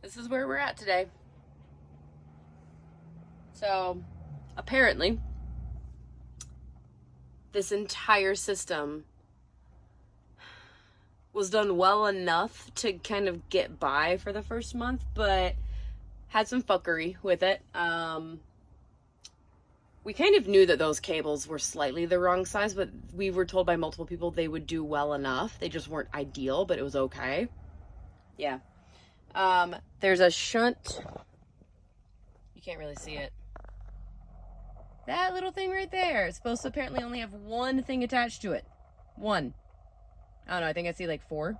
this is where we're at today. So, apparently, this entire system was done well enough to kind of get by for the first month, but had some fuckery with it. We kind of knew that those cables were slightly the wrong size, but we were told by multiple people they would do well enough. They just weren't ideal, but it was okay. Yeah. There's a shunt. You can't really see it. That little thing right there. It's supposed to apparently only have one thing attached to it. One. I don't know, I think I see like 4.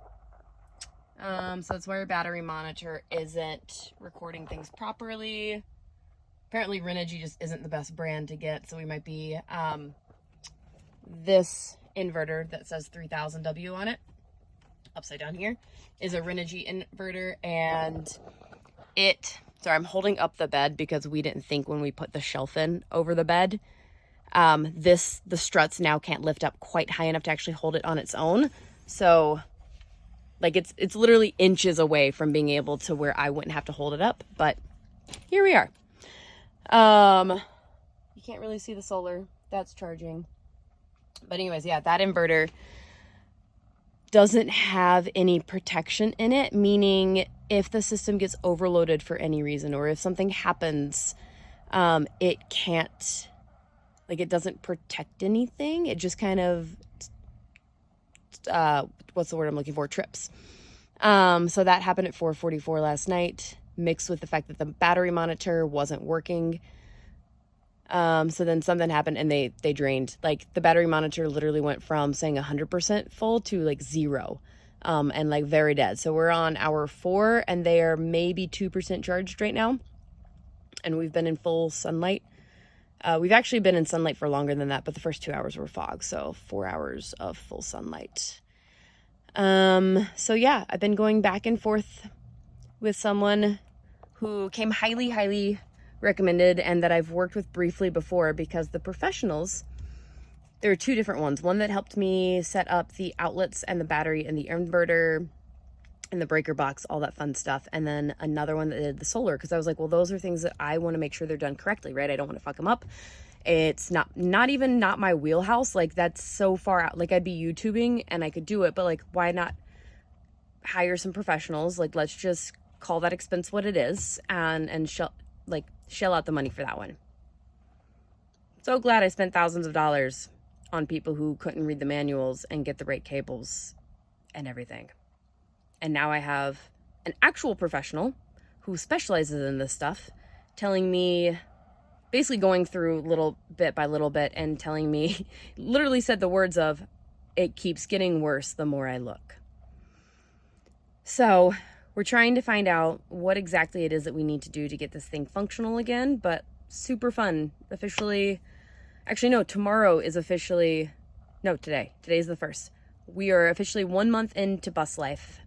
So that's why your battery monitor isn't recording things properly. Apparently Renogy just isn't the best brand to get, so we might be, this inverter that says 3000W on it, upside down here, is a Renogy inverter, and sorry, I'm holding up the bed because we didn't think when we put the shelf in over the bed, the struts now can't lift up quite high enough to actually hold it on its own. So, like, it's literally inches away from being able to where I wouldn't have to hold it up, but here we are. You can't really see the solar. That's charging. But anyways, yeah, that inverter doesn't have any protection in it, meaning if the system gets overloaded for any reason, or if something happens, it can't, like, it doesn't protect anything. It just kind of, what's the word I'm looking for? Trips. So that happened at 4:44 last night, mixed with the fact that the battery monitor wasn't working. So then something happened and they drained. Like, the battery monitor literally went from saying 100% full to like 0, and like very dead. So we're on hour 4 and they are maybe 2% charged right now. And we've been in full sunlight. We've actually been in sunlight for longer than that, but the first 2 hours were fog. So 4 hours of full sunlight. So yeah, I've been going back and forth with someone who came highly, highly recommended and that I've worked with briefly before, because the professionals, there are 2 different ones. One that helped me set up the outlets and the battery and the inverter and the breaker box, all that fun stuff. And then another one that did the solar, because I was like, well, those are things that I want to make sure they're done correctly, right? I don't want to fuck them up. It's not my wheelhouse. Like, that's so far out. Like, I'd be YouTubing and I could do it, but like, why not hire some professionals? Like, let's just call that expense what it is and shell out the money for that one. So glad I spent thousands of dollars on people who couldn't read the manuals and get the right cables and everything. And now I have an actual professional who specializes in this stuff telling me, basically going through little bit by little bit and telling me, literally said the words of, it keeps getting worse the more I look. So we're trying to find out what exactly it is that we need to do to get this thing functional again, but super fun. Officially, actually no, tomorrow is officially, no, today's the 1st. We are officially 1 month into bus life.